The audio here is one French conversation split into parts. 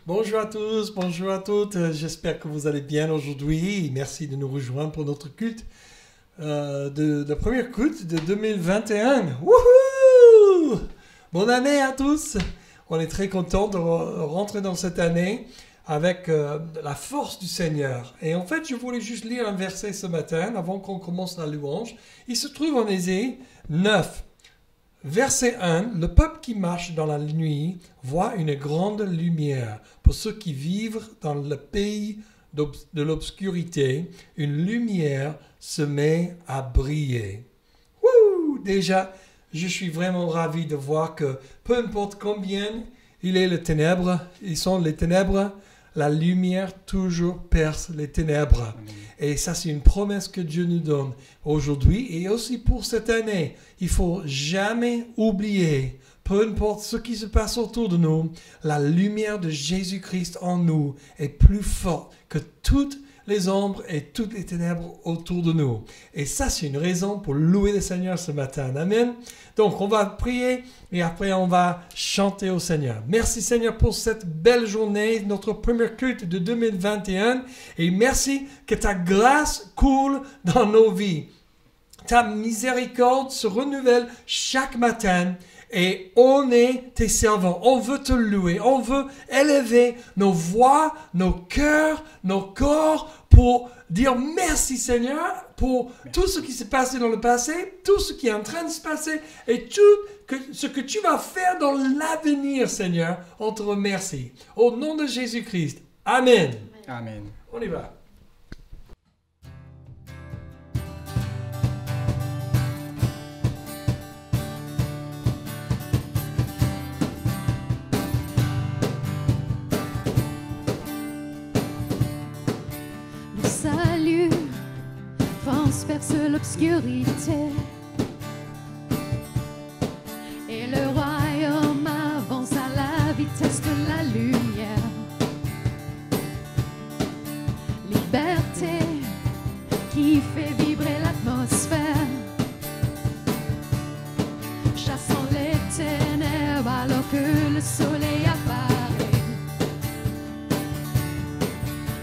Bonjour à tous, bonjour à toutes. J'espère que vous allez bien aujourd'hui. Merci de nous rejoindre pour notre culte, la première culte de 2021. Wouhou! Bonne année à tous. On est très contents de rentrer dans cette année avec la force du Seigneur. Et en fait, je voulais juste lire un verset ce matin avant qu'on commence la louange. Il se trouve en Ésaïe 9. Verset 1, le peuple qui marche dans la nuit voit une grande lumière. Pour ceux qui vivent dans le pays de l'obscurité, une lumière se met à briller. Wouh! Déjà, je suis vraiment ravi de voir que peu importe combien il est les ténèbres, ils sont les ténèbres, la lumière toujours perce les ténèbres. Et ça, c'est une promesse que Dieu nous donne aujourd'hui et aussi pour cette année. Il faut jamais oublier, peu importe ce qui se passe autour de nous, la lumière de Jésus-Christ en nous est plus forte que toutes les ombres et toutes les ténèbres autour de nous. Et ça, c'est une raison pour louer le Seigneur ce matin. Amen. Donc, on va prier et après, on va chanter au Seigneur. Merci Seigneur pour cette belle journée, notre première culte de 2021. Et merci que ta grâce coule dans nos vies. Ta miséricorde se renouvelle chaque matin. Et on est tes servants. On veut te louer. On veut élever nos voix, nos cœurs, nos corps pour dire merci Seigneur pour tout ce qui s'est passé dans le passé, tout ce qui est en train de se passer et tout ce que tu vas faire dans l'avenir Seigneur. On te remercie. Au nom de Jésus-Christ. Amen. Amen. On y va. Salut transperce l'obscurité et le royaume avance à la vitesse de la lumière. Liberté qui fait vibrer l'atmosphère, chassant les ténèbres alors que le soleil apparaît.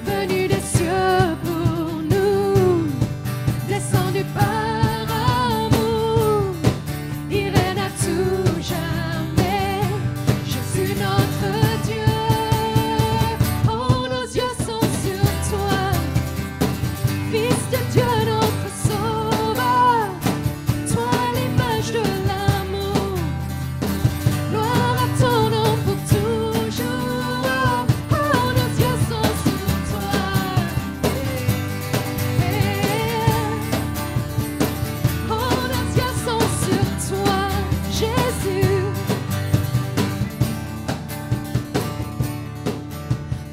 Venu des cieux pour nous, descendu par amour, il règne à tout jamais. Jésus notre Dieu, oh nos yeux sont sur toi, Fils de Dieu notre Sauveur, toi l'image de l'amour, gloire à ton nom pour toujours. Oh nos yeux sont sur toi, oh nos yeux sont sur toi, Jésus.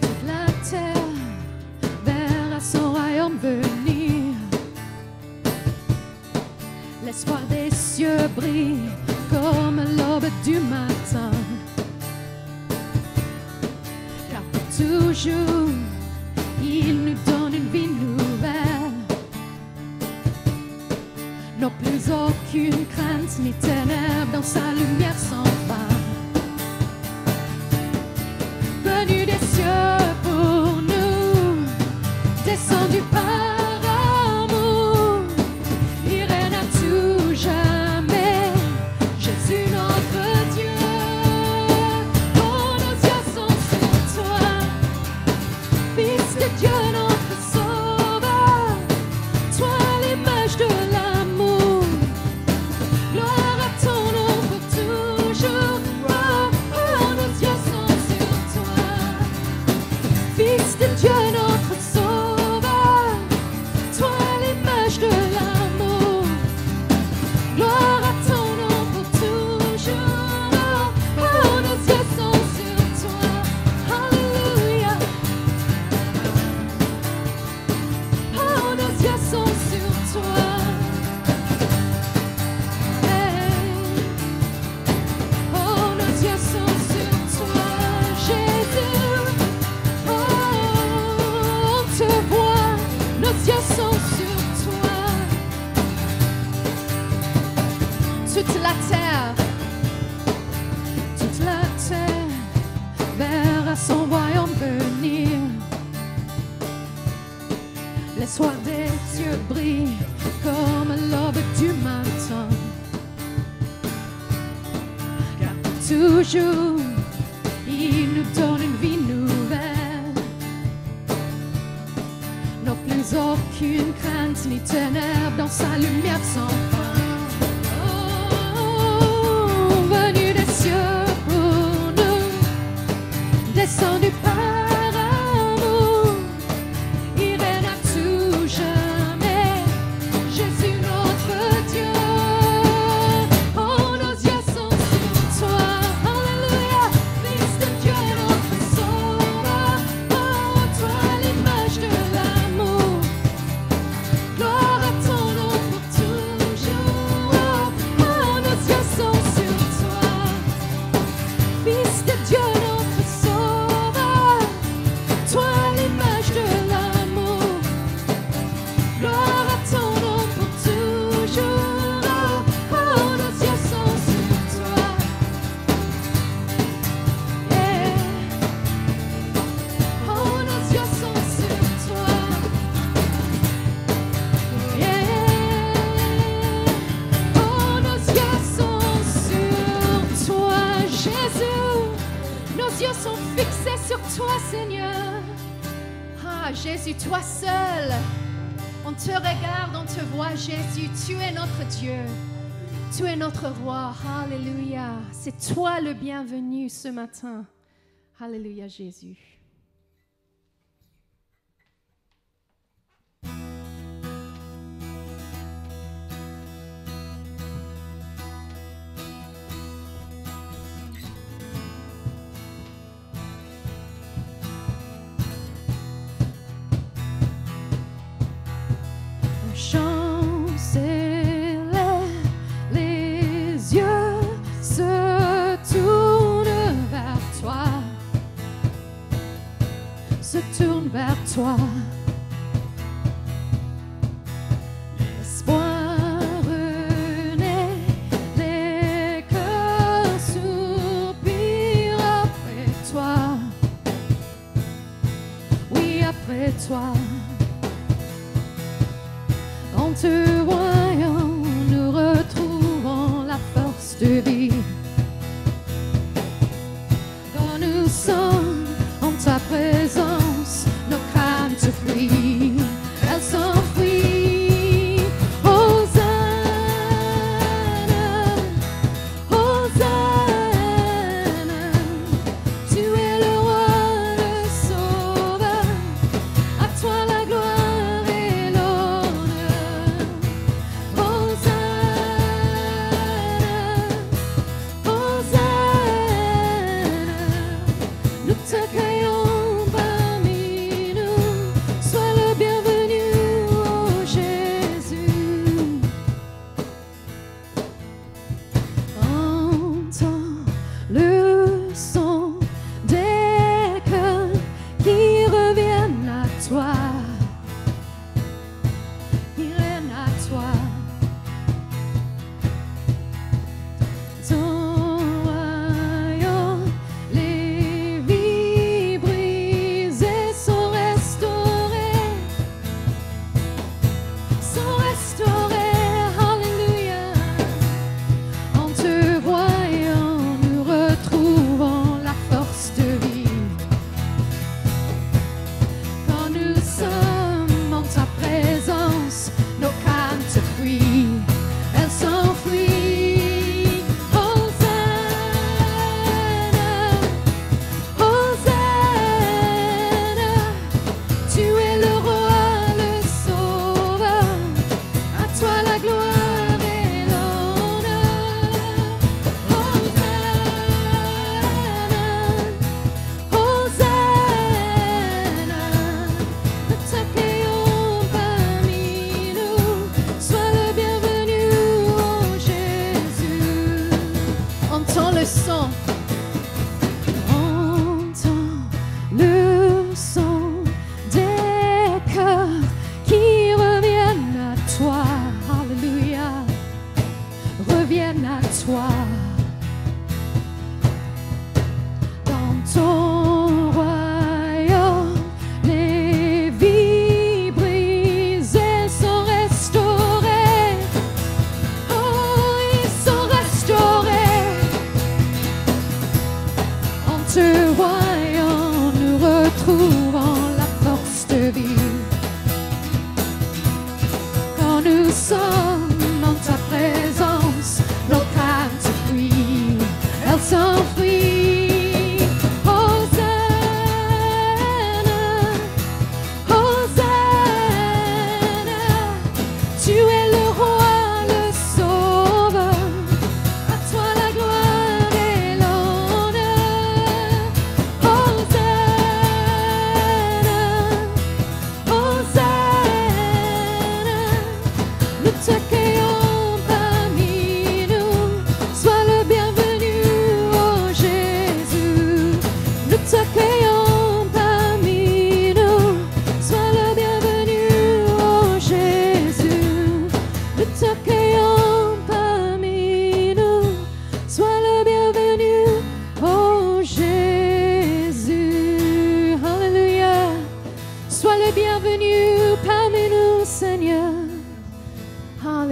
Toute la terre verra son royaume venir. L'espoir des cieux brille comme l'aube du matin. Car pour toujours, il nous donne une vie nouvelle. Non plus aucune crainte ni ténèbres dans sa lumière sans fin. Venu des cieux pour nous, descendu par amour, il règne à tout jamais. Jésus notre Dieu, oh nos yeux sont sur toi, Fils de Dieu notre Sauveur, toi l'image de l'amour, gloire à ton nom pour toujours. l'espoir des cieux brille comme l'aube du matin. Car toujours, il nous donne une vie nouvelle. Non plus aucune crainte ni ténèbres dans sa lumière sans fin. Oh, venu des cieux pour nous, descendu par amour, il règne à tout jamais, Jésus notre Dieu. Oh, nos yeux sont sur toi, Alléluia, Fils de Dieu notre Sauveur. Oh, toi l'image de l'amour, gloire à ton nom pour toujours. Oh, nos yeux sont sur toi, Fils de Dieu notre Sauveur. Toi l'image de l'amour, gloire à ton nom pour toujours. Oh, nos yeux sont sur toi. Yeah. Oh, nos yeux sont sur toi. Yeah. Oh, nos yeux sont sur toi, Jésus. Nos yeux sont fixés sur toi, Seigneur. Ah, Jésus, toi seul. On te regarde, on te voit, Jésus. Tu es notre Dieu. Tu es notre roi. Alléluia. C'est toi le bienvenu ce matin. Alléluia, Jésus. Un chant s'élève, les yeux se tournent vers toi, se tournent vers toi. L'espoir renaît, les cœurs soupirent après toi. Oui, après toi. En te voyant, nous retrouvons la force de vie. Quand nous sommes en ta présence, nos craintes fuient, elles s'enfuient. Hosanna, Hosanna, tu es le roi, le sauveur, à toi la gloire et l'honneur. Hosanna, Hosanna, nous t'accueillons parmi nous, sois le bienvenu, ô Jésus. Entends le son des cœurs qui reviennent à toi, qui reviennent à toi. Ton royaume, les vies brisées sont restaurées, alléluia. En te voyant, nous retrouvons la force de vie. Quand nous sommes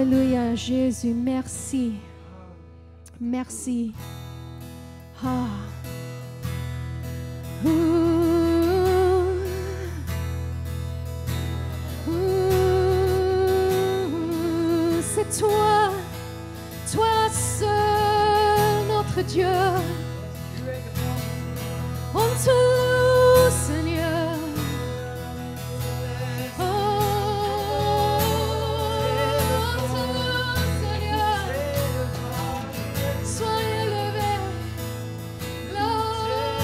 Alléluia, Jésus, merci. Merci. Ah. Ouh. Ouh. C'est toi, toi seul, notre Dieu. On te loue, Seigneur. Oh, on te loue, Seigneur. Sois élevé, glorifié.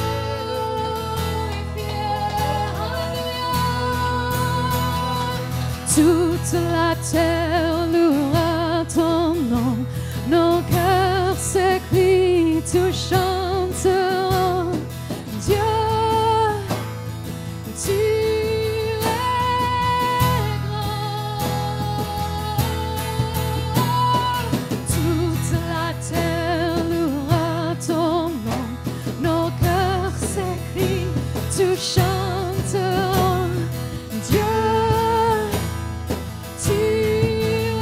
Alléluia. Toute la terre louera ton nom. Nos cœurs s'écrient, tout chanteront. Dieu, tu es grand. Toute la terre louera ton nom. Nos cœurs s'écrient, tout chanteront. Dieu, tu es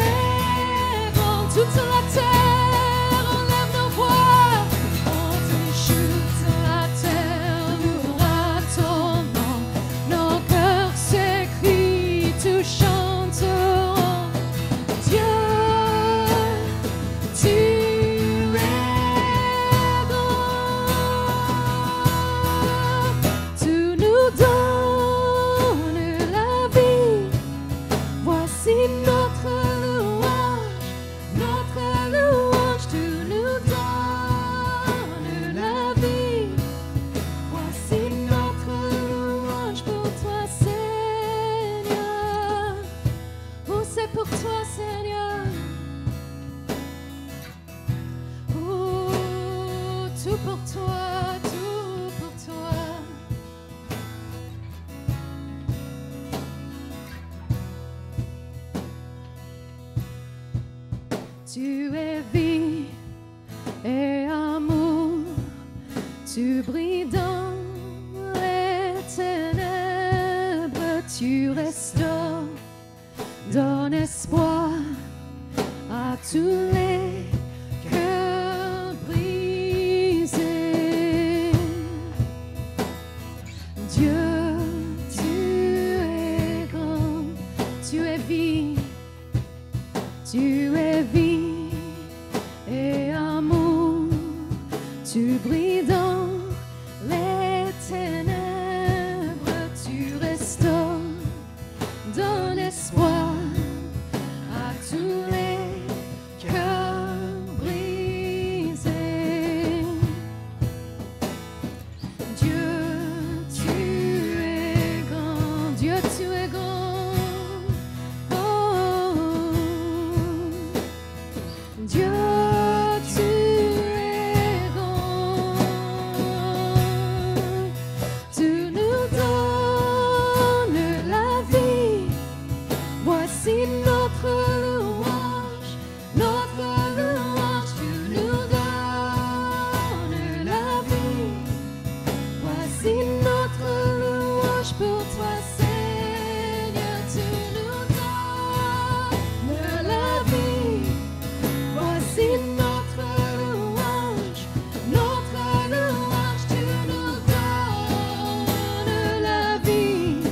grand. Toute la terre enlève nos voix. On dit toute la terre louera ton nom. Nos cœurs s'écrient, tout chanteront. Dieu, tu es grand. Tu nous donnes la vie. Voici notre louange, tu nous donnes la vie. Voici notre louange pour toi, Seigneur. Oh, c'est pour toi, Seigneur. Oh, tout pour toi, tout pour toi. Tu es vie et amour, tu brilles dans les ténèbres, tu restaures, donnes espoir à tous les cœurs brisés. Dieu, tu es grand, tu es vie. Tu es vie et amour, tu brilles dans les ténèbres, tu restaures, donnes espoir à tous les cœurs brisés. Dieu, tu es grand, Dieu, tu es grand. Dieu, tu es grand. Tu nous donnes la vie. Voici notre louange, tu nous donnes la vie. Voici notre louange pour toi, Seigneur. Tu nous donnes la vie. Voici notre louange, tu nous donnes la vie.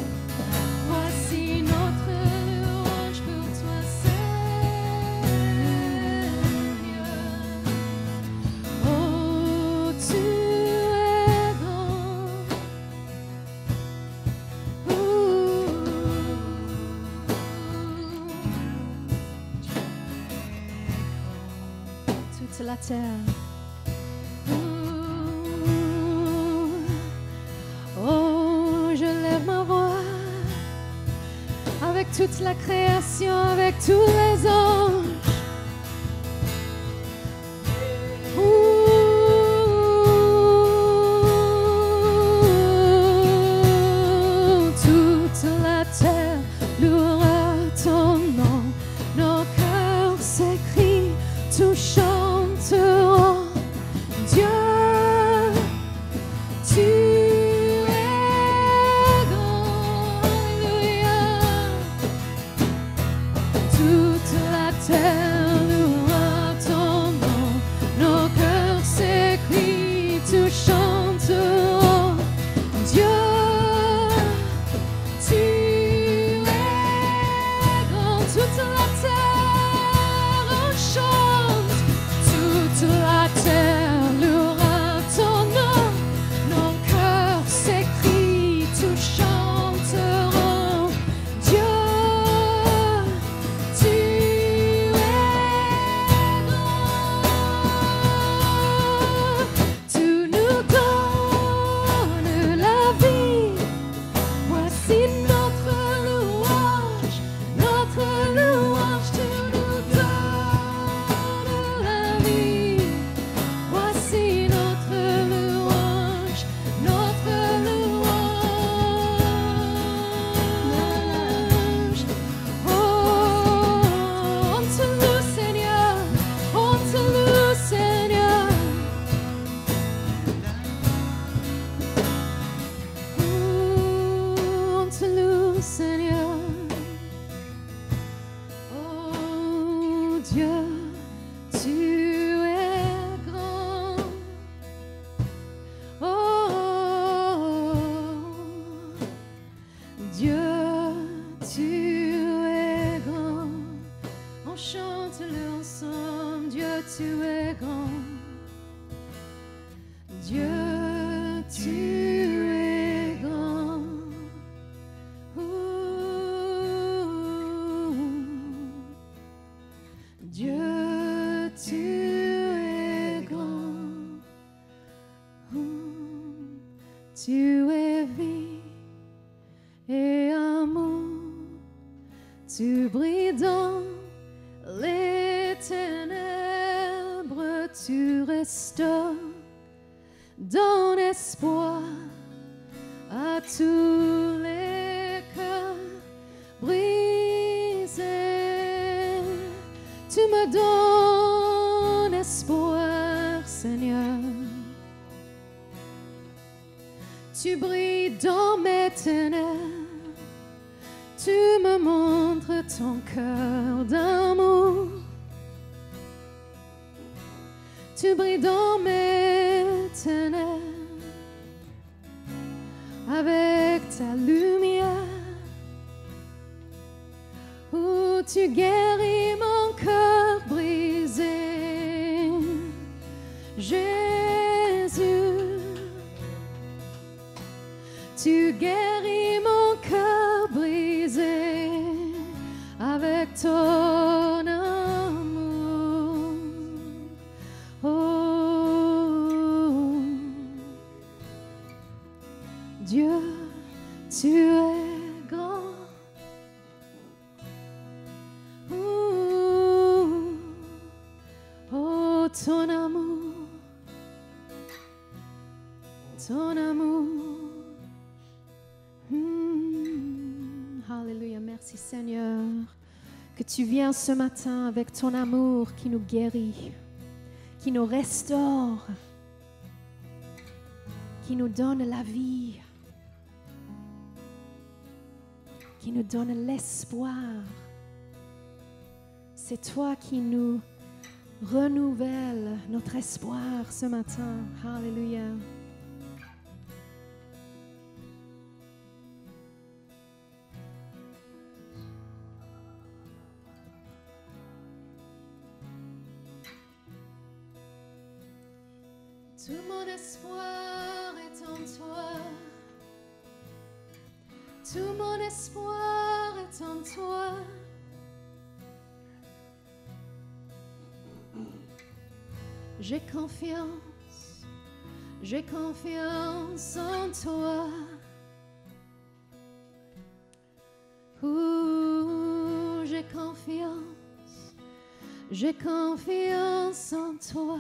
Voici notre louange pour toi, Seigneur. Oh, tu es grand. Toute la terre. Oh, je lève ma voix avec toute la création, avec tous les anges. Toute la terre louera ton nom. Nos cœurs s'écrient, tout chanteront. Dieu, tu es grand. Alléluia. Toute la terre Tu brilles dans les ténèbres, tu restaures dans l'espoir à tous les cœurs brisés. Tu me donnes espoir, Seigneur. Tu brilles dans mes ténèbres. Tu me montres ton cœur d'amour. Tu brilles dans mes ténèbres avec ta lumière. Où tu guéris mon cœur brisé. Jésus, tu guéris mon cœur brisé avec ton amour. Oh, Dieu, tu es grand. Oh, ton amour, ton amour. Alléluia, merci Seigneur, que tu viens ce matin avec ton amour qui nous guérit, qui nous restaure, qui nous donne la vie, qui nous donne l'espoir. C'est toi qui nous renouvelle notre espoir ce matin. Alléluia. Tout mon espoir est en toi. Tout mon espoir est en toi. J'ai confiance en toi. Ouh, j'ai confiance en toi.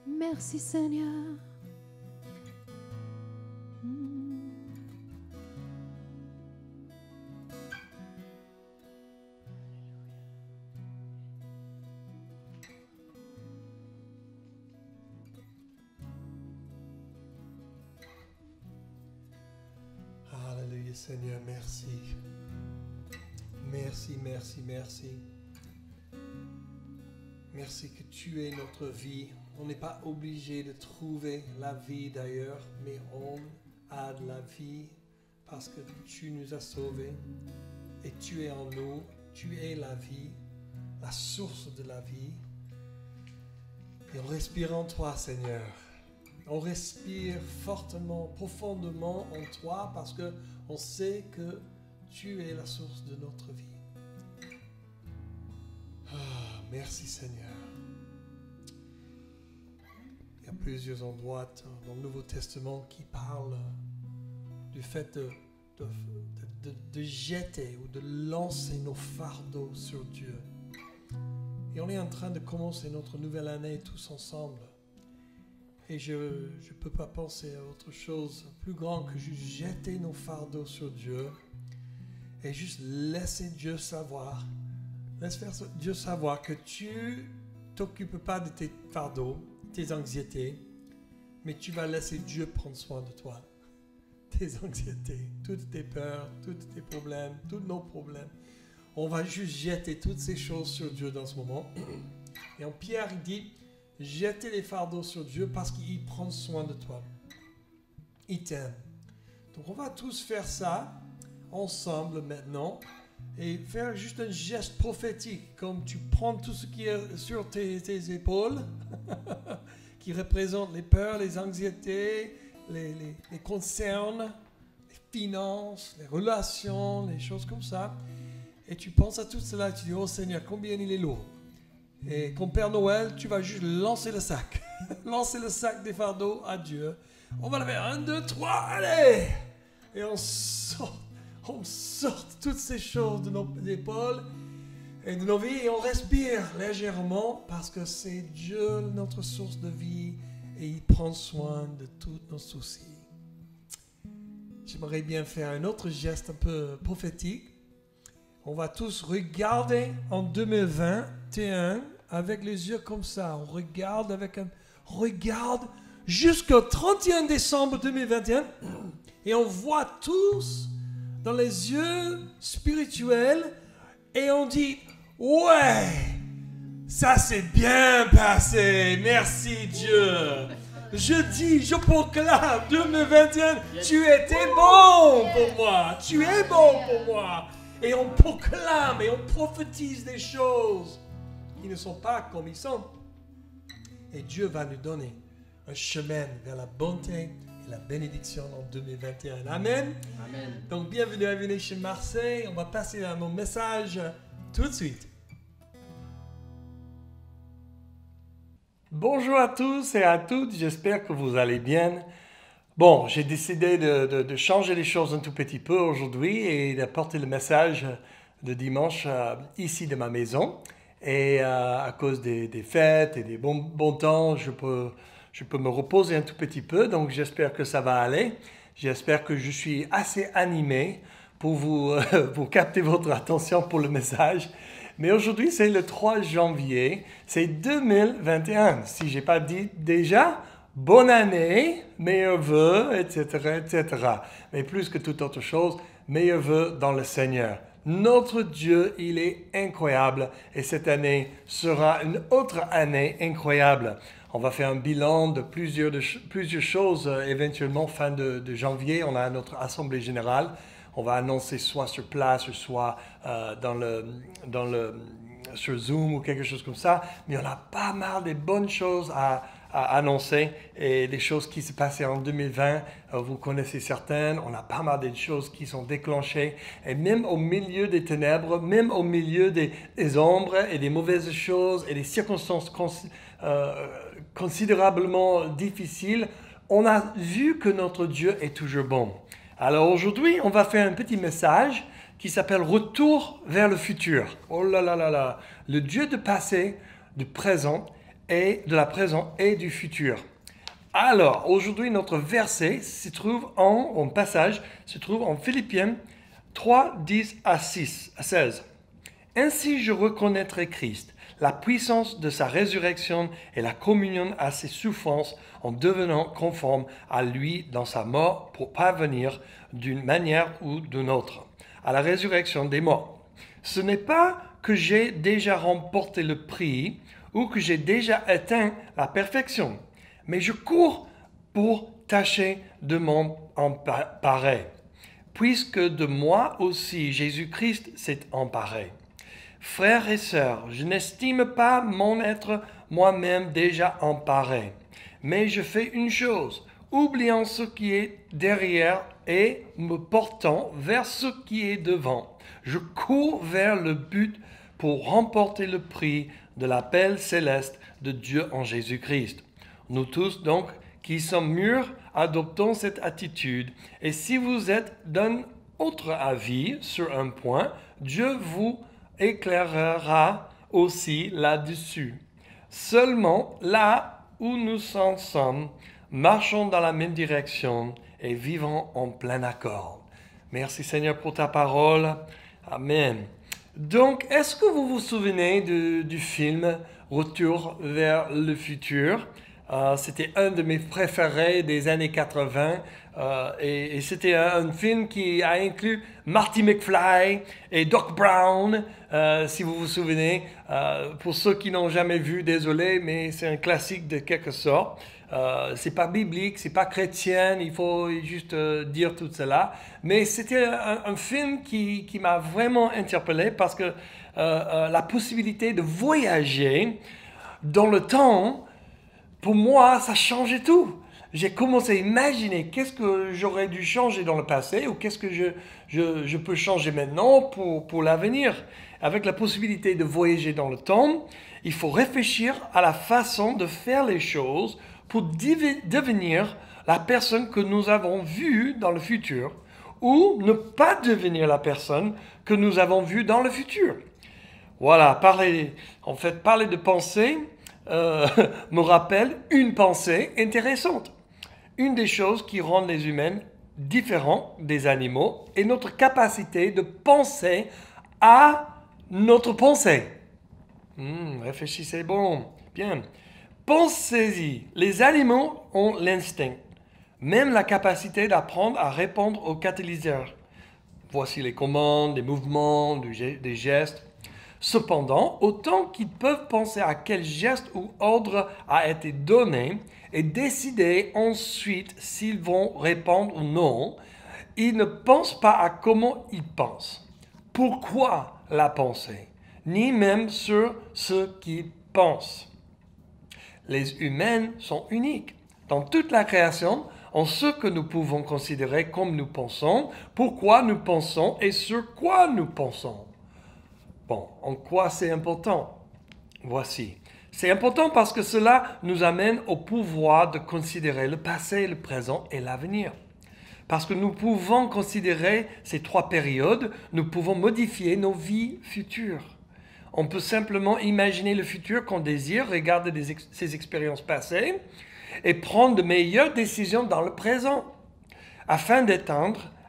Merci Seigneur. Alléluia Seigneur, merci. Merci, merci, merci. Merci que tu es notre vie. On n'est pas obligé de trouver la vie d'ailleurs, mais on a de la vie parce que tu nous as sauvés et tu es en nous. Tu es la vie, la source de la vie. Et on respire en toi, Seigneur. On respire fortement, profondément en toi parce que on sait que tu es la source de notre vie. Ah, merci Seigneur. Il y a plusieurs endroits dans le Nouveau Testament qui parlent du fait de jeter ou de lancer nos fardeaux sur Dieu. Et on est en train de commencer notre nouvelle année tous ensemble. Et je ne peux pas penser à autre chose plus grand que juste jeter nos fardeaux sur Dieu et juste laisser Dieu savoir. Laisse faire Dieu savoir que tu ne t'occupes pas de tes fardeaux, tes anxiétés, mais tu vas laisser Dieu prendre soin de toi. Tes anxiétés, toutes tes peurs, tous tes problèmes, tous nos problèmes. On va juste jeter toutes ces choses sur Dieu dans ce moment. Et en Pierre, il dit, jetez les fardeaux sur Dieu parce qu'il prend soin de toi. Il t'aime. Donc on va tous faire ça ensemble maintenant et faire juste un geste prophétique, comme tu prends tout ce qui est sur tes épaules, qui représente les peurs, les anxiétés, les concerns, les finances, les relations, les choses comme ça. Et tu penses à tout cela et tu dis, oh Seigneur, combien il est lourd. Et comme Père Noël, tu vas juste lancer le sac. Lancer le sac des fardeaux à Dieu. On va le faire. 1, 2, 3, allez! Et on saute. on sorte toutes ces choses de nos épaules et de nos vies et on respire légèrement parce que c'est Dieu notre source de vie et il prend soin de tous nos soucis. J'aimerais bien faire un autre geste un peu prophétique. On va tous regarder en 2021 avec les yeux comme ça. On regarde jusqu'au 31 décembre 2021 et on voit tous dans les yeux spirituels et on dit « Ouais, ça s'est bien passé, merci Dieu !» Je proclame 2021, tu étais bon pour moi, tu es bon pour moi. Et on proclame et on prophétise des choses qui ne sont pas comme ils sont. Et Dieu va nous donner un chemin vers la bonté et la bénédiction en 2021. Amen. Amen. Donc bienvenue à Venation Marseille. On va passer à mon message tout de suite. Bonjour à tous et à toutes, j'espère que vous allez bien. Bon, j'ai décidé de changer les choses un tout petit peu aujourd'hui et d'apporter le message de dimanche ici de ma maison. Et à cause des fêtes et des bons temps, je peux me reposer un tout petit peu, donc j'espère que ça va aller. J'espère que je suis assez animé pour capter votre attention pour le message. Mais aujourd'hui, c'est le 3 janvier, c'est 2021. Si je n'ai pas dit déjà, bonne année, meilleurs vœux, etc., etc. Mais plus que toute autre chose, meilleurs vœux dans le Seigneur. Notre Dieu, il est incroyable et cette année sera une autre année incroyable. On va faire un bilan de plusieurs choses éventuellement fin de janvier. On a notre assemblée générale. On va annoncer soit sur place, soit sur Zoom ou quelque chose comme ça. Mais on a pas mal de bonnes choses à annoncer et des choses qui se passaient en 2020. Vous connaissez certaines. On a pas mal de choses qui sont déclenchées. Et même au milieu des ténèbres, même au milieu des ombres et des mauvaises choses et des circonstances considérablement difficiles, on a vu que notre Dieu est toujours bon. Alors aujourd'hui, on va faire un petit message qui s'appelle « Retour vers le futur ». Oh là là là là, le Dieu du passé, du présent et de la présent et du futur. Alors aujourd'hui, notre verset se trouve en passage se trouve en Philippiens 3, 10 à 16. « Ainsi je reconnaîtrai Christ, la puissance de sa résurrection et la communion à ses souffrances en devenant conforme à lui dans sa mort pour parvenir d'une manière ou d'une autre à la résurrection des morts. Ce n'est pas que j'ai déjà remporté le prix ou que j'ai déjà atteint la perfection, mais je cours pour tâcher de m'en emparer, puisque de moi aussi Jésus-Christ s'est emparé. Frères et sœurs, je n'estime pas m'en être moi-même déjà emparé, mais je fais une chose, oubliant ce qui est derrière et me portant vers ce qui est devant. Je cours vers le but pour remporter le prix de l'appel céleste de Dieu en Jésus-Christ. Nous tous donc, qui sommes mûrs, adoptons cette attitude. Et si vous êtes d'un autre avis sur un point, Dieu vous éclairera aussi là-dessus. Seulement là où nous en sommes, marchons dans la même direction et vivons en plein accord. Merci Seigneur pour ta parole. Amen. Donc, est-ce que vous vous souvenez du film Retour vers le futur? C'était un de mes préférés des années 80 et c'était un film qui a inclus Marty McFly et Doc Brown, si vous vous souvenez. Pour ceux qui n'ont jamais vu, désolé, mais c'est un classique de quelque sorte. C'est pas biblique, c'est pas chrétien, il faut juste dire tout cela. Mais c'était un film qui m'a vraiment interpellé parce que la possibilité de voyager dans le temps, pour moi, ça changeait tout. J'ai commencé à imaginer qu'est-ce que j'aurais dû changer dans le passé ou qu'est-ce que je peux changer maintenant pour l'avenir. Avec la possibilité de voyager dans le temps, il faut réfléchir à la façon de faire les choses pour devenir la personne que nous avons vue dans le futur ou ne pas devenir la personne que nous avons vue dans le futur. Voilà, parler de pensée me rappelle une pensée intéressante. Une des choses qui rend les humains différents des animaux est notre capacité de penser à notre pensée. Réfléchissez bon, bien. Pensez-y, les animaux ont l'instinct, même la capacité d'apprendre à répondre aux catalyseurs. Voici les commandes, des mouvements, des gestes. Cependant, autant qu'ils peuvent penser à quel geste ou ordre a été donné et décider ensuite s'ils vont répondre ou non, ils ne pensent pas à comment ils pensent, pourquoi la pensée, ni même sur ce qu'ils pensent. Les humains sont uniques. Dans toute la création, en ce que nous pouvons considérer comme nous pensons, pourquoi nous pensons et sur quoi nous pensons. Bon, en quoi c'est important? Voici. C'est important parce que cela nous amène au pouvoir de considérer le passé, le présent et l'avenir. Parce que nous pouvons considérer ces trois périodes, nous pouvons modifier nos vies futures. On peut simplement imaginer le futur qu'on désire, regarder ses expériences passées et prendre de meilleures décisions dans le présent afin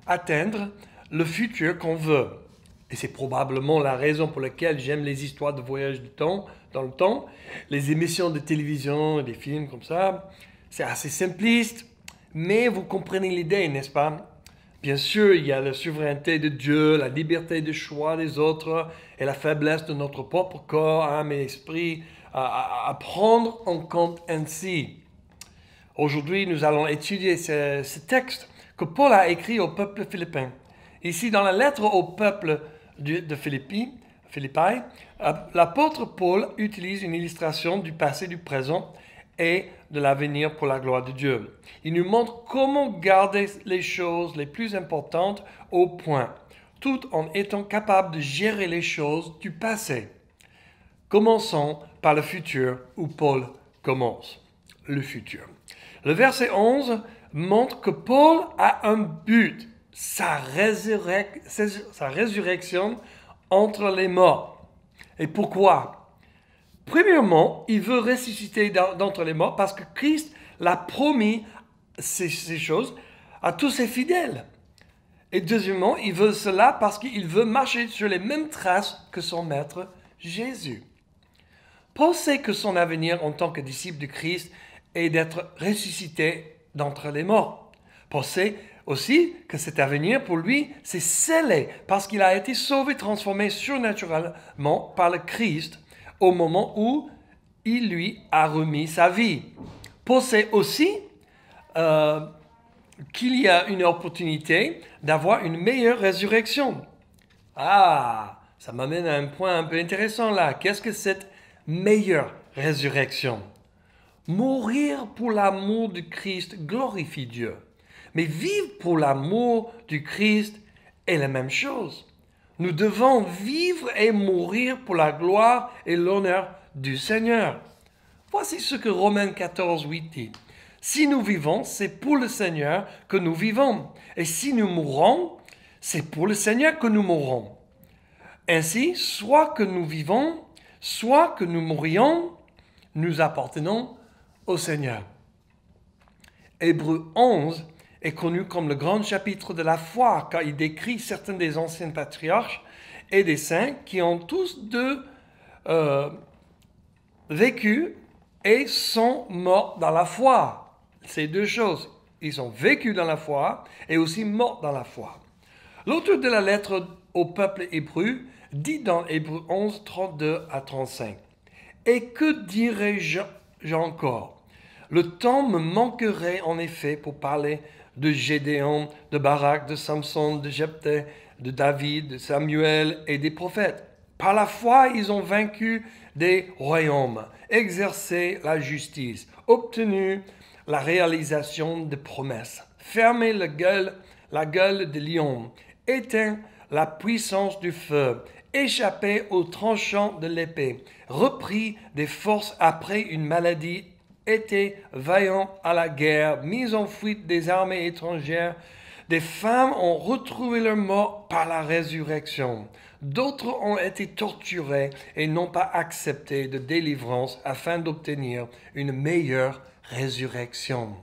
atteindre le futur qu'on veut. Et c'est probablement la raison pour laquelle j'aime les histoires de voyage dans le temps, les émissions de télévision, des films comme ça. C'est assez simpliste, mais vous comprenez l'idée, n'est-ce pas? Bien sûr, il y a la souveraineté de Dieu, la liberté de choix des autres et la faiblesse de notre propre corps, âme et esprit à prendre en compte ainsi. Aujourd'hui, nous allons étudier ce texte que Paul a écrit au peuple philippin. Ici, dans la lettre au peuple de Philippi, l'apôtre Paul utilise une illustration du passé, du présent et de l'avenir pour la gloire de Dieu. Il nous montre comment garder les choses les plus importantes au point, tout en étant capable de gérer les choses du passé. Commençons par le futur, où Paul commence. Le futur. Le verset 11 montre que Paul a un but, sa résurrection entre les morts. Et pourquoi? Premièrement, il veut ressusciter d'entre les morts parce que Christ l'a promis ces choses à tous ses fidèles. Et deuxièmement, il veut cela parce qu'il veut marcher sur les mêmes traces que son maître Jésus. Paul sait que son avenir en tant que disciple de Christ est d'être ressuscité d'entre les morts. Paul sait aussi que cet avenir pour lui, c'est scellé parce qu'il a été sauvé, transformé surnaturellement par le Christ au moment où il lui a remis sa vie. Paul sait aussi qu'il y a une opportunité d'avoir une meilleure résurrection. Ah, ça m'amène à un point un peu intéressant là. Qu'est-ce que cette meilleure résurrection? Mourir pour l'amour du Christ glorifie Dieu. Mais vivre pour l'amour du Christ est la même chose. Nous devons vivre et mourir pour la gloire et l'honneur du Seigneur. Voici ce que Romains 14, 8 dit. Si nous vivons, c'est pour le Seigneur que nous vivons. Et si nous mourons, c'est pour le Seigneur que nous mourons. Ainsi, soit que nous vivons, soit que nous mourions, nous appartenons au Seigneur. Hébreux 11 est connu comme le grand chapitre de la foi, car il décrit certains des anciens patriarches et des saints qui ont tous deux vécu et sont morts dans la foi. Ces deux choses, ils ont vécu dans la foi et aussi morts dans la foi. L'auteur de la lettre au peuple hébreu dit dans Hébreux 11, 32 à 35, « Et que dirai-je encore? Le temps me manquerait en effet pour parler de Gédéon, de Barak, de Samson, de Jephthé, de David, de Samuel et des prophètes. Par la foi, ils ont vaincu des royaumes, exercé la justice, obtenu la réalisation de promesses, fermé la gueule des lions, éteint la puissance du feu, échappé aux tranchants de l'épée, repris des forces après une maladie, été vaillant à la guerre, mis en fuite des armées étrangères, Des femmes ont retrouvé leur mort par la résurrection. D'autres ont été torturées et n'ont pas accepté de délivrance afin d'obtenir une meilleure résurrection.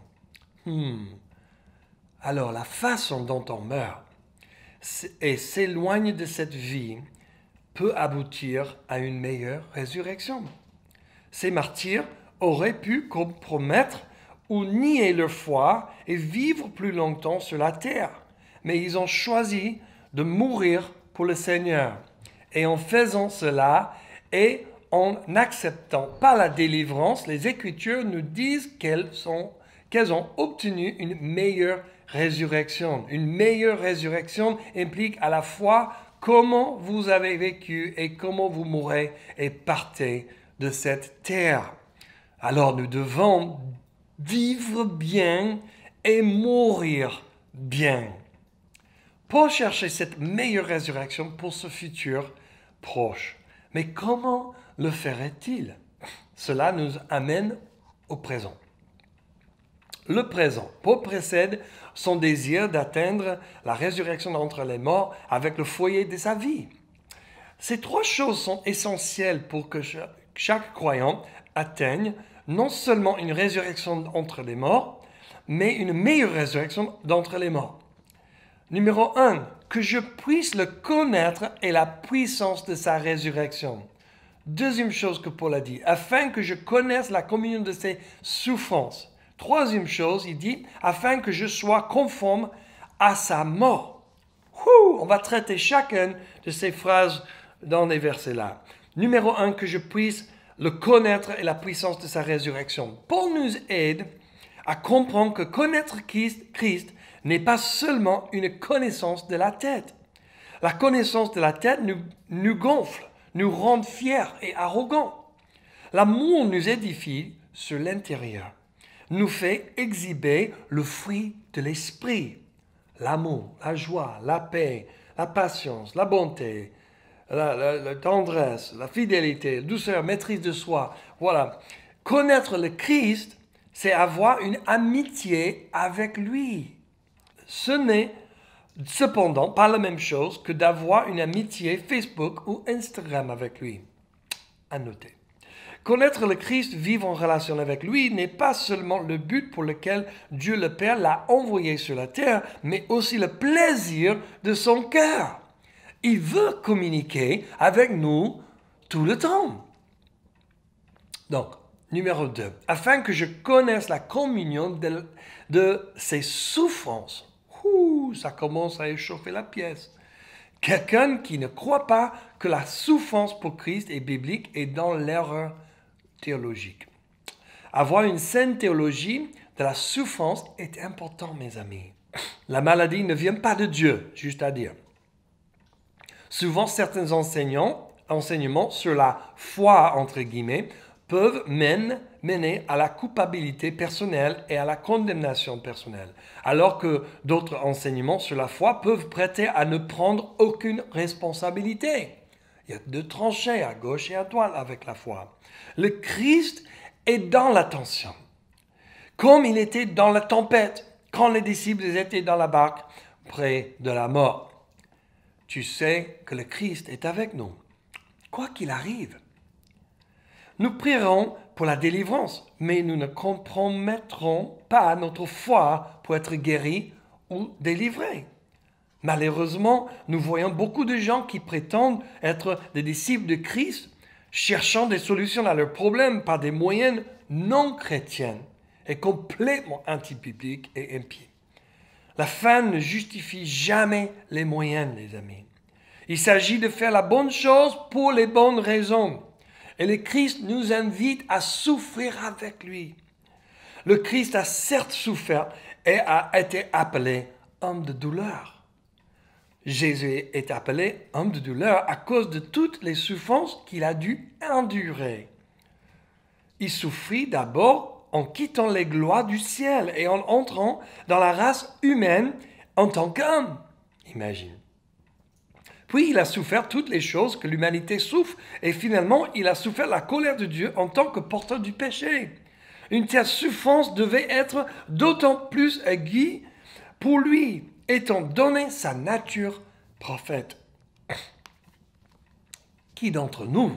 Alors, la façon dont on meurt et s'éloigne de cette vie peut aboutir à une meilleure résurrection. Ces martyrs auraient pu compromettre ou nier leur foi et vivre plus longtemps sur la terre. Mais ils ont choisi de mourir pour le Seigneur. Et en faisant cela et en n'acceptant pas la délivrance, les Écritures nous disent qu'elles ont obtenu une meilleure résurrection. Une meilleure résurrection implique à la fois comment vous avez vécu et comment vous mourrez et partez de cette terre. Alors nous devons vivre bien et mourir bien. Paul cherchait cette meilleure résurrection pour ce futur proche. Mais comment le ferait-il? Cela nous amène au présent. Le présent. Paul précède son désir d'atteindre la résurrection d'entre les morts avec le foyer de sa vie. Ces trois choses sont essentielles pour que chaque croyant atteigne non seulement une résurrection d'entre les morts, mais une meilleure résurrection d'entre les morts. Numéro 1, que je puisse le connaître et la puissance de sa résurrection. Deuxième chose que Paul a dit, afin que je connaisse la communion de ses souffrances. Troisième chose, il dit, afin que je sois conforme à sa mort. On va traiter chacune de ces phrases dans les versets-là. Numéro 1, que je puisse le connaître et la puissance de sa résurrection. Paul nous aide à comprendre que connaître Christ n'est pas seulement une connaissance de la tête. La connaissance de la tête nous gonfle, nous rend fiers et arrogants. L'amour nous édifie sur l'intérieur, nous fait exhiber le fruit de l'esprit. L'amour, la joie, la paix, la patience, la bonté, la tendresse, la fidélité, la douceur, maîtrise de soi. Voilà. Connaître le Christ, c'est avoir une amitié avec lui. Ce n'est cependant pas la même chose que d'avoir une amitié Facebook ou Instagram avec lui. À noter. Connaître le Christ, vivre en relation avec lui, n'est pas seulement le but pour lequel Dieu le Père l'a envoyé sur la terre, mais aussi le plaisir de son cœur. Il veut communiquer avec nous tout le temps. Donc, numéro 2, afin que je connaisse la communion de ses souffrances. Ça commence à échauffer la pièce. Quelqu'un qui ne croit pas que la souffrance pour Christ est biblique est dans l'erreur théologique. Avoir une saine théologie de la souffrance est important, mes amis. La maladie ne vient pas de Dieu, juste à dire. Souvent, certains enseignements sur la foi, entre guillemets, peuvent mener à la culpabilité personnelle et à la condamnation personnelle, alors que d'autres enseignements sur la foi peuvent prêter à ne prendre aucune responsabilité. Il y a deux tranchées, à gauche et à droite, avec la foi. Le Christ est dans la tension, comme il était dans la tempête, quand les disciples étaient dans la barque près de la mort. Tu sais que le Christ est avec nous, quoi qu'il arrive. Nous prierons pour la délivrance, mais nous ne compromettrons pas notre foi pour être guéris ou délivrés. Malheureusement, nous voyons beaucoup de gens qui prétendent être des disciples de Christ, cherchant des solutions à leurs problèmes par des moyens non chrétiens et complètement antibibliques et impies. La fin ne justifie jamais les moyens, les amis. Il s'agit de faire la bonne chose pour les bonnes raisons. Et le Christ nous invite à souffrir avec lui. Le Christ a certes souffert et a été appelé homme de douleur. Jésus est appelé homme de douleur à cause de toutes les souffrances qu'il a dû endurer. Il souffrit d'abord en quittant les gloires du ciel et en entrant dans la race humaine en tant qu'homme. Imagine. Puis il a souffert toutes les choses que l'humanité souffre et finalement il a souffert la colère de Dieu en tant que porteur du péché. Une telle souffrance devait être d'autant plus aiguë pour lui étant donné sa nature prophète. Qui d'entre nous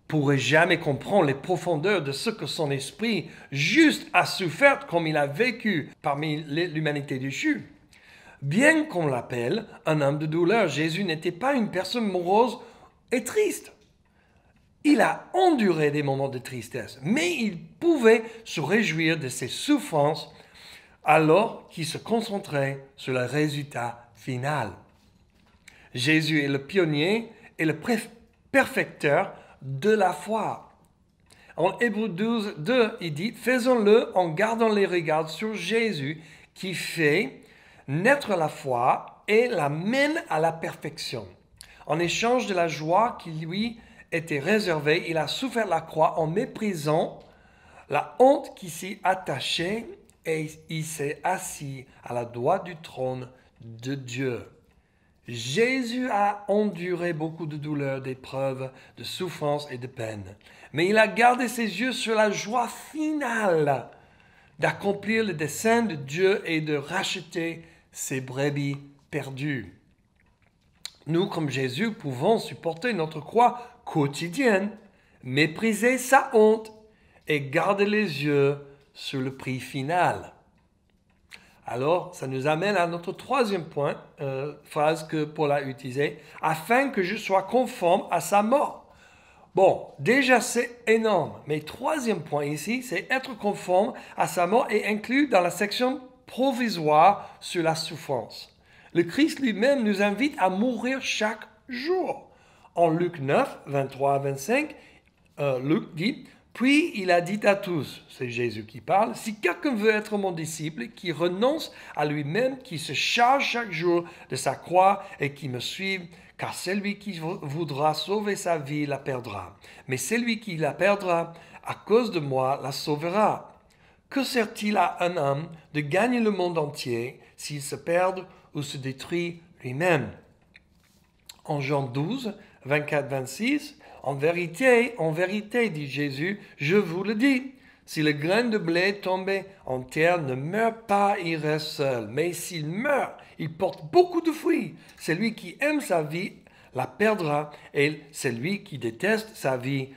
pourrait jamais comprendre les profondeurs de ce que son esprit juste a souffert comme il a vécu parmi l'humanité déchue? Bien qu'on l'appelle un homme de douleur, Jésus n'était pas une personne morose et triste. Il a enduré des moments de tristesse, mais il pouvait se réjouir de ses souffrances alors qu'il se concentrait sur le résultat final. Jésus est le pionnier et le perfecteur de la foi. En Hébreux 12, 2, il dit « Faisons-le en gardant les regards sur Jésus qui fait naître la foi et la mène à la perfection. En échange de la joie qui lui était réservée, il a souffert la croix en méprisant la honte qui s'y attachait et il s'est assis à la droite du trône de Dieu. » Jésus a enduré beaucoup de douleurs, d'épreuves, de souffrances et de peines. Mais il a gardé ses yeux sur la joie finale d'accomplir le dessein de Dieu et de racheter ses brebis perdues. Nous, comme Jésus, pouvons supporter notre croix quotidienne, mépriser sa honte et garder les yeux sur le prix final. Alors, ça nous amène à notre troisième point, phrase que Paul a utilisée, « afin que je sois conforme à sa mort ». Bon, déjà c'est énorme, mais troisième point ici, c'est être conforme à sa mort et inclus dans la section provisoire sur la souffrance. Le Christ lui-même nous invite à mourir chaque jour. En Luc 9, 23 à 25, Luc dit « Puis il a dit à tous, c'est Jésus qui parle, si quelqu'un veut être mon disciple, qui renonce à lui-même, qui se charge chaque jour de sa croix et qui me suive, car celui qui voudra sauver sa vie la perdra. Mais celui qui la perdra à cause de moi la sauvera. Que sert-il à un homme de gagner le monde entier s'il se perd ou se détruit lui-même » En Jean 12, 24-26, en vérité, dit Jésus, je vous le dis, si le grain de blé tombé en terre ne meurt pas, il reste seul. Mais s'il meurt, il porte beaucoup de fruits. Celui qui aime sa vie la perdra, et celui qui déteste sa vie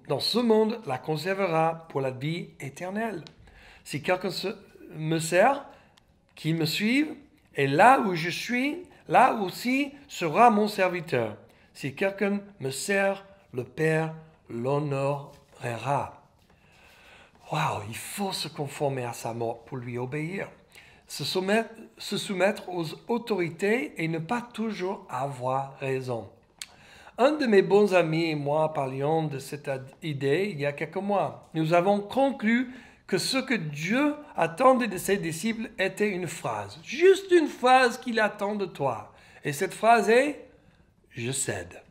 dans ce monde la conservera pour la vie éternelle. Si quelqu'un me sert, qu'il me suive, et là où je suis, là aussi sera mon serviteur. Si quelqu'un me sert, le Père l'honorera. Waouh, il faut se conformer à sa mort pour lui obéir. Se soumettre aux autorités et ne pas toujours avoir raison. Un de mes bons amis et moi parlions de cette idée il y a quelques mois. Nous avons conclu que ce que Dieu attendait de ses disciples était une phrase. Juste une phrase qu'il attend de toi. Et cette phrase est « Je cède ».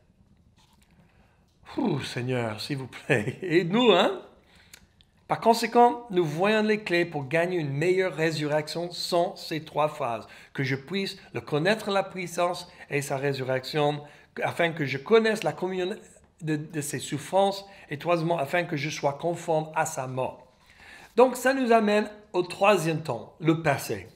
Seigneur, s'il vous plaît, aide-nous, hein? Par conséquent, nous voyons les clés pour gagner une meilleure résurrection sans ces trois phrases. Que je puisse le connaître la puissance et sa résurrection, afin que je connaisse la communion de ses souffrances, et troisièmement, afin que je sois conforme à sa mort. Donc, ça nous amène au troisième temps, le passé.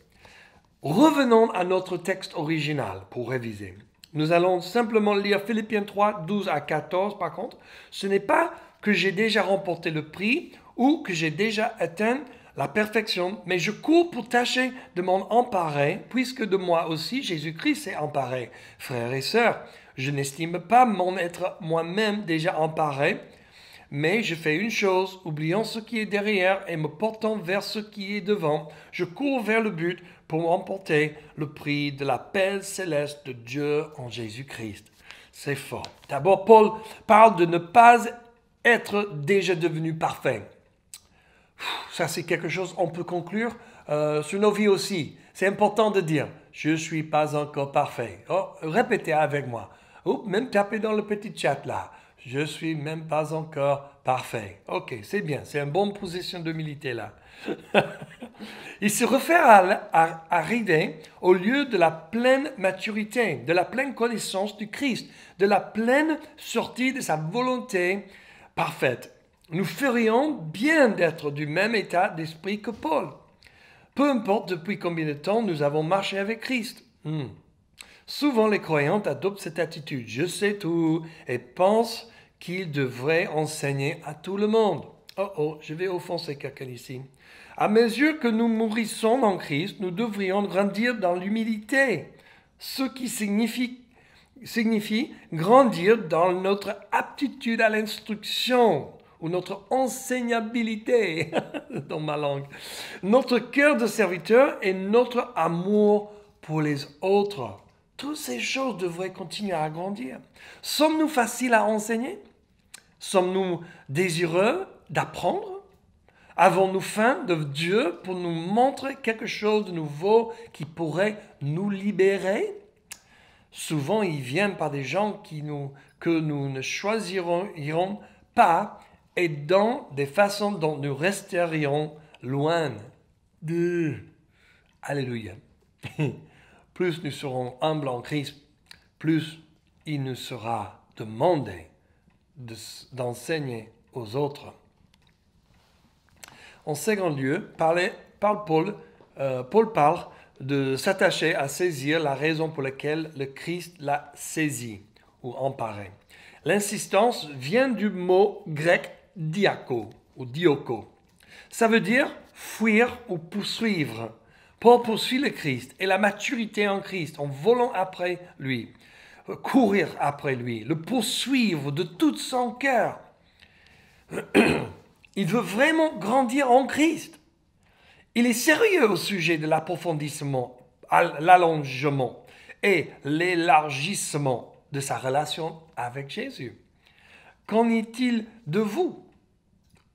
Revenons à notre texte original pour réviser. Nous allons simplement lire Philippiens 3, 12 à 14 par contre. Ce n'est pas que j'ai déjà remporté le prix ou que j'ai déjà atteint la perfection, mais je cours pour tâcher de m'en emparer, puisque de moi aussi Jésus-Christ s'est emparé. Frères et sœurs, je n'estime pas m'en être moi-même déjà emparé, mais je fais une chose, oubliant ce qui est derrière et me portant vers ce qui est devant, je cours vers le but pour remporter le prix de l'appel céleste de Dieu en Jésus-Christ. C'est fort. D'abord, Paul parle de ne pas être déjà devenu parfait. Ça, c'est quelque chose qu'on peut conclure sur nos vies aussi. C'est important de dire, je ne suis pas encore parfait. Oh, répétez avec moi. Oh, même tapez dans le petit chat là. Je ne suis même pas encore parfait. Ok, c'est bien. C'est une bonne position d'humilité là. Il se réfère à arriver au lieu de la pleine maturité, de la pleine connaissance du Christ, de la pleine sortie de sa volonté parfaite. Nous ferions bien d'être du même état d'esprit que Paul. Peu importe depuis combien de temps nous avons marché avec Christ. Souvent, les croyants adoptent cette attitude. Je sais tout et pensent qu'ils devraient enseigner à tout le monde. Oh, je vais offenser quelqu'un ici. À mesure que nous mûrissons en Christ, nous devrions grandir dans l'humilité, ce qui signifie grandir dans notre aptitude à l'instruction ou notre enseignabilité dans ma langue, notre cœur de serviteur et notre amour pour les autres. Toutes ces choses devraient continuer à grandir. Sommes-nous faciles à enseigner? Sommes-nous désireux d'apprendre? Avons-nous faim de Dieu pour nous montrer quelque chose de nouveau qui pourrait nous libérer? Souvent, ils viennent par des gens que nous ne choisirons pas et dans des façons dont nous resterions loin d'eux. Alléluia. Plus nous serons humbles en Christ, plus il nous sera demandé d'enseigner aux autres. En second lieu, Paul parle de s'attacher à saisir la raison pour laquelle le Christ l'a saisi ou emparé. L'insistance vient du mot grec diako ou dioko. Ça veut dire fuir ou poursuivre. Paul poursuit le Christ et la maturité en Christ en volant après lui, courir après lui, le poursuivre de tout son cœur. Il veut vraiment grandir en Christ. Il est sérieux au sujet de l'approfondissement, l'allongement et l'élargissement de sa relation avec Jésus. Qu'en est-il de vous?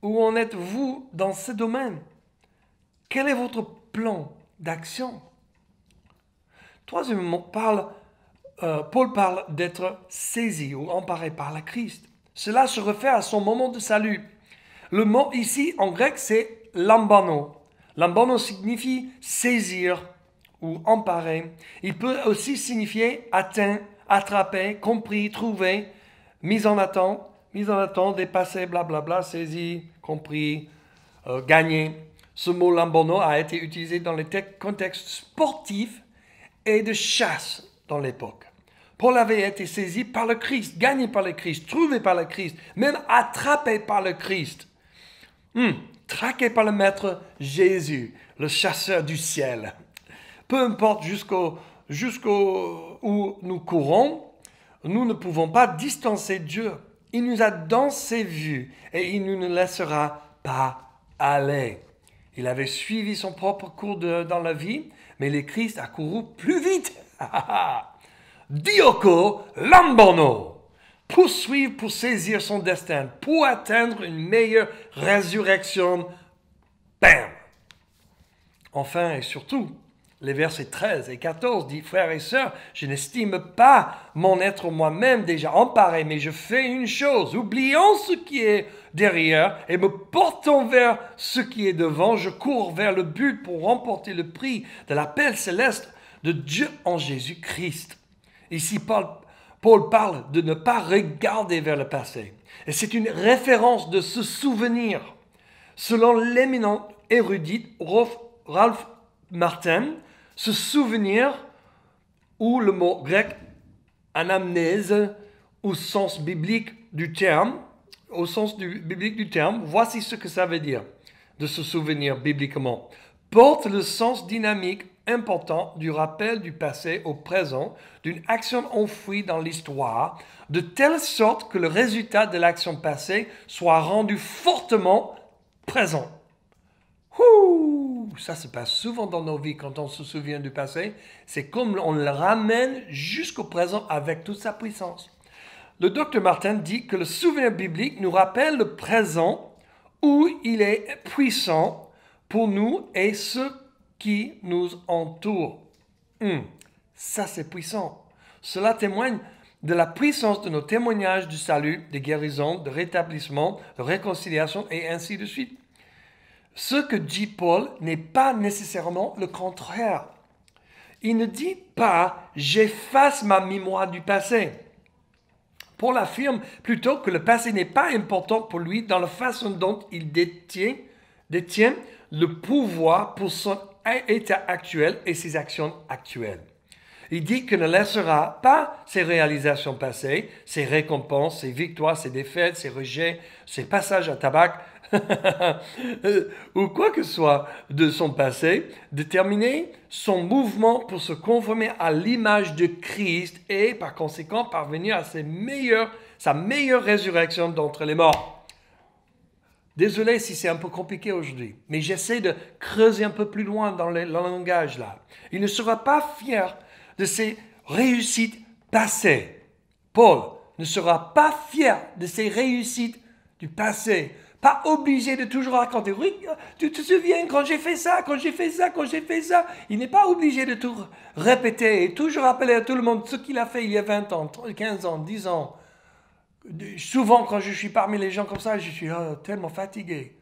Où en êtes-vous dans ce domaine? Quel est votre plan d'action? Troisièmement, Paul parle d'être saisi ou emparé par le Christ. Cela se réfère à son moment de salut. Le mot ici en grec, c'est lambano. Lambano signifie saisir ou emparer. Il peut aussi signifier atteint, attraper, compris, trouver, mise en attente, dépasser, blablabla, saisi, compris, gagné. Ce mot lambano a été utilisé dans les contextes sportifs et de chasse dans l'époque. Paul avait été saisi par le Christ, gagné par le Christ, trouvé par le Christ, même attrapé par le Christ. Traqué par le Maître Jésus, le chasseur du ciel. Peu importe jusqu'où nous courons, nous ne pouvons pas distancer Dieu. Il nous a dans ses vues et il ne nous laissera pas aller. Il avait suivi son propre cours dans la vie, mais le Christ a couru plus vite. Dioko lambono. Poursuivre pour saisir son destin, pour atteindre une meilleure résurrection. Bam! Enfin et surtout, les versets 13 et 14 disent, frères et sœurs, je n'estime pas mon être moi-même déjà emparé, mais je fais une chose, oubliant ce qui est derrière et me portant vers ce qui est devant, je cours vers le but pour remporter le prix de l'appel céleste de Dieu en Jésus-Christ. Ici, Paul parle de ne pas regarder vers le passé. Et c'est une référence de se souvenir. Selon l'éminent érudit Ralph Martin, se souvenir, ou le mot grec anamnèse, au sens biblique du terme, voici ce que ça veut dire de se souvenir bibliquement. Porte le sens dynamique important du rappel du passé au présent, d'une action enfouie dans l'histoire, de telle sorte que le résultat de l'action passée soit rendu fortement présent. Ça se passe souvent dans nos vies quand on se souvient du passé. C'est comme on le ramène jusqu'au présent avec toute sa puissance. Le docteur Martin dit que le souvenir biblique nous rappelle le présent où il est puissant pour nous et ceux qui nous entourent. Ça, c'est puissant. Cela témoigne de la puissance de nos témoignages du salut, de guérison, de rétablissement, de réconciliation et ainsi de suite. Ce que dit Paul n'est pas nécessairement le contraire. Il ne dit pas « j'efface ma mémoire du passé ». Paul affirme plutôt que le passé n'est pas important pour lui dans la façon dont il détient le pouvoir pour son état actuel et ses actions actuelles. Il dit qu'il ne laissera pas ses réalisations passées, ses récompenses, ses victoires, ses défaites, ses rejets, ses passages à tabac, ou quoi que ce soit de son passé, déterminer son mouvement pour se conformer à l'image de Christ et par conséquent parvenir à sa meilleure résurrection d'entre les morts. Désolé si c'est un peu compliqué aujourd'hui, mais j'essaie de creuser un peu plus loin dans le langage là. Il ne sera pas fier de ses réussites passées. Paul ne sera pas fier de ses réussites du passé. Pas obligé de toujours raconter. Oui, tu te souviens quand j'ai fait ça, quand j'ai fait ça, quand j'ai fait ça. Il n'est pas obligé de tout répéter et toujours rappeler à tout le monde ce qu'il a fait il y a 20 ans, 15 ans, 10 ans. Souvent, quand je suis parmi les gens comme ça, je suis tellement fatigué.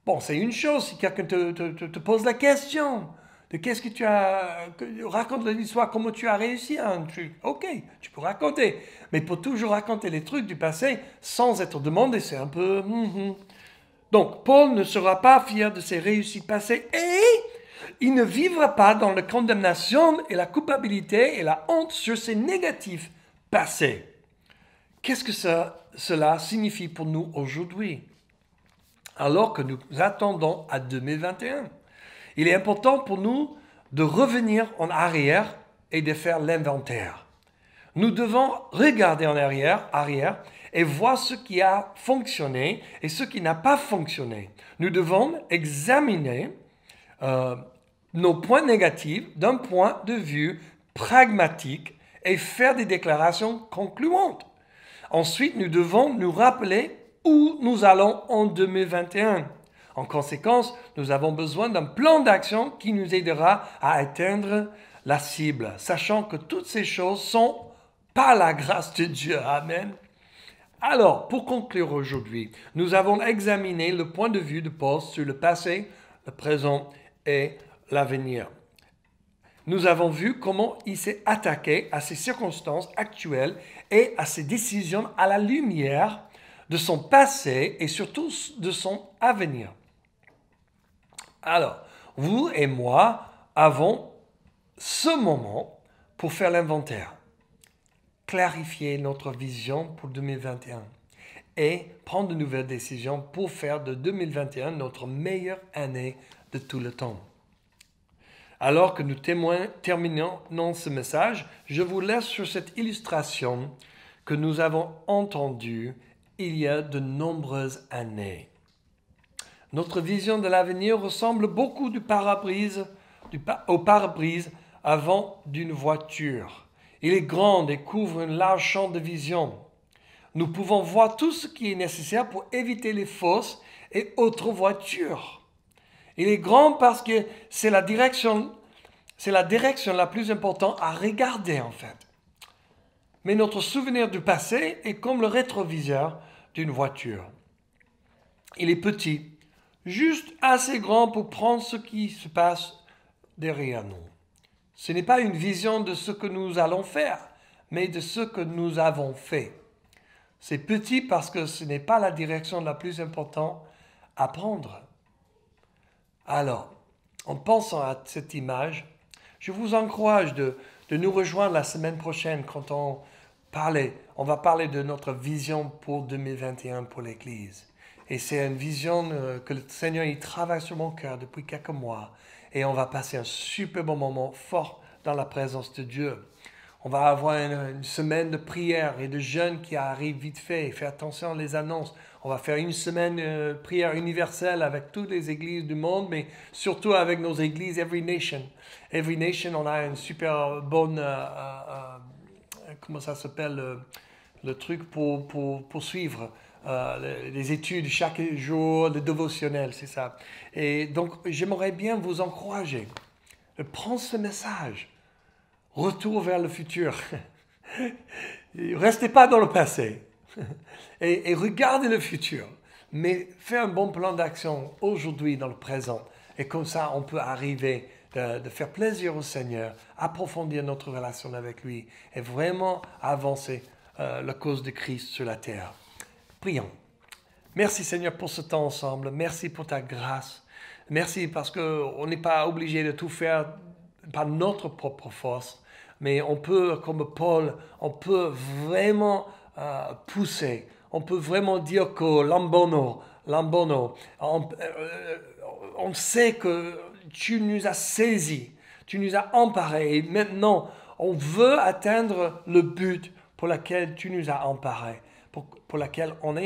Bon, c'est une chose si quelqu'un te pose la question de qu'est-ce que tu as... Raconte l'histoire, comment tu as réussi à un truc. Ok, tu peux raconter. Mais pour toujours raconter les trucs du passé sans être demandé, c'est un peu... Donc, Paul ne sera pas fier de ses réussites passées et il ne vivra pas dans la condamnation et la culpabilité et la honte sur ses négatifs passés. Qu'est-ce que cela signifie pour nous aujourd'hui? Alors que nous attendons à 2021, il est important pour nous de revenir en arrière et de faire l'inventaire. Nous devons regarder en arrière et voir ce qui a fonctionné et ce qui n'a pas fonctionné. Nous devons examiner nos points négatifs d'un point de vue pragmatique et faire des déclarations concluantes. Ensuite, nous devons nous rappeler où nous allons en 2021. En conséquence, nous avons besoin d'un plan d'action qui nous aidera à atteindre la cible, sachant que toutes ces choses sont par la grâce de Dieu. Amen. Alors, pour conclure aujourd'hui, nous avons examiné le point de vue de Paul sur le passé, le présent et l'avenir. Nous avons vu comment il s'est attaqué à ses circonstances actuelles et à ses décisions à la lumière de son passé et surtout de son avenir. Alors, vous et moi avons ce moment pour faire l'inventaire, clarifier notre vision pour 2021 et prendre de nouvelles décisions pour faire de 2021 notre meilleure année de tout le temps. Alors que nous terminons ce message, je vous laisse sur cette illustration que nous avons entendue il y a de nombreuses années. Notre vision de l'avenir ressemble beaucoup au pare-brise avant d'une voiture. Il est grand et couvre un large champ de vision. Nous pouvons voir tout ce qui est nécessaire pour éviter les fausses et autres voitures. Il est grand parce que c'est la direction la plus importante à regarder en fait. Mais notre souvenir du passé est comme le rétroviseur d'une voiture. Il est petit, juste assez grand pour prendre ce qui se passe derrière nous. Ce n'est pas une vision de ce que nous allons faire, mais de ce que nous avons fait. C'est petit parce que ce n'est pas la direction la plus importante à prendre. Alors, en pensant à cette image, je vous encourage de nous rejoindre la semaine prochaine quand on va parler de notre vision pour 2021 pour l'Église. Et c'est une vision que le Seigneur il travaille sur mon cœur depuis quelques mois. Et on va passer un super bon moment fort dans la présence de Dieu. On va avoir une semaine de prière et de jeûne qui arrive vite fait. Faites attention aux annonces. On va faire une semaine de prière universelle avec toutes les églises du monde, mais surtout avec nos églises Every Nation. Every Nation, on a une super bonne... comment ça s'appelle le truc pour suivre les études chaque jour, le dévotionnel, c'est ça. Et donc, j'aimerais bien vous encourager. Prends ce message. Retour vers le futur. Restez pas dans le passé. Et regardez le futur. Mais faites un bon plan d'action aujourd'hui dans le présent. Et comme ça, on peut arriver de faire plaisir au Seigneur, approfondir notre relation avec lui et vraiment avancer la cause de Christ sur la terre. Prions. Merci Seigneur pour ce temps ensemble. Merci pour ta grâce. Merci parce qu'on n'est pas obligé de tout faire par notre propre force, mais on peut, comme Paul, on peut vraiment pousser. On peut vraiment dire que lambono. On sait que tu nous as saisis, tu nous as emparés et maintenant on veut atteindre le but pour lequel tu nous as emparés, pour lequel on a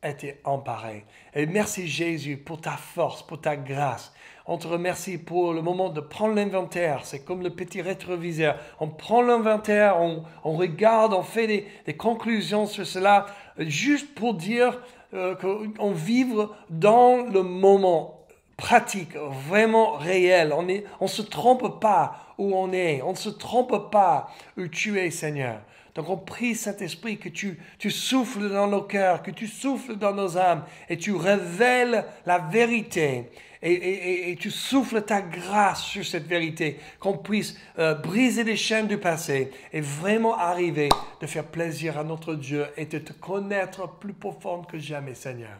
été emparés. Et merci Jésus pour ta force, pour ta grâce. On te remercie pour le moment de prendre l'inventaire. C'est comme le petit rétroviseur. On prend l'inventaire, on regarde, on fait des conclusions sur cela, juste pour dire qu'on vive dans le moment pratique, vraiment réel. On ne se trompe pas où on est. On ne se trompe pas où tu es, Seigneur. Donc on prie, Saint-Esprit, que tu souffles dans nos cœurs, que tu souffles dans nos âmes et tu révèles la vérité et tu souffles ta grâce sur cette vérité, qu'on puisse briser les chaînes du passé et vraiment arriver de faire plaisir à notre Dieu et de te connaître plus profonde que jamais, Seigneur.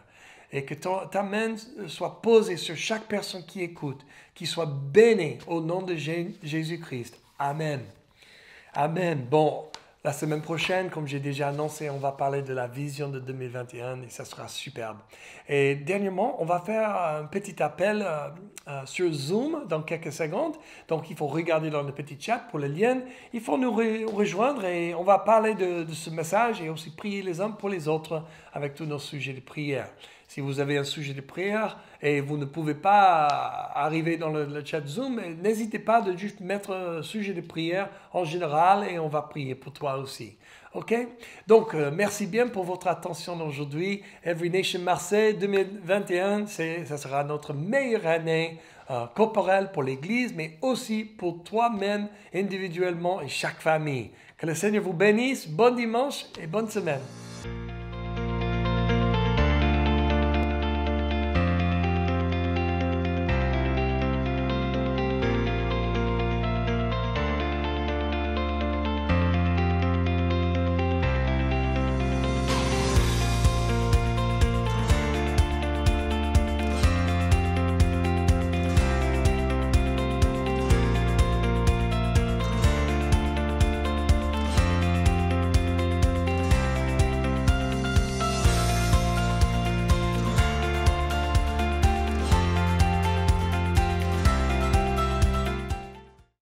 Et que ta main soit posée sur chaque personne qui écoute, qui soit bénie au nom de Jésus-Christ. Amen. Amen. Bon. La semaine prochaine, comme j'ai déjà annoncé, on va parler de la vision de 2021 et ça sera superbe. Et dernièrement, on va faire un petit appel sur Zoom dans quelques secondes. Donc, il faut regarder dans le petit chat pour le lien. Il faut nous rejoindre et on va parler de ce message et aussi prier les uns pour les autres avec tous nos sujets de prière. Si vous avez un sujet de prière et vous ne pouvez pas arriver dans le chat Zoom, n'hésitez pas de juste mettre un sujet de prière en général et on va prier pour toi aussi. OK? Donc, merci bien pour votre attention aujourd'hui. Every Nation Marseille 2021, ça sera notre meilleure année corporelle pour l'Église, mais aussi pour toi-même individuellement et chaque famille. Que le Seigneur vous bénisse. Bon dimanche et bonne semaine.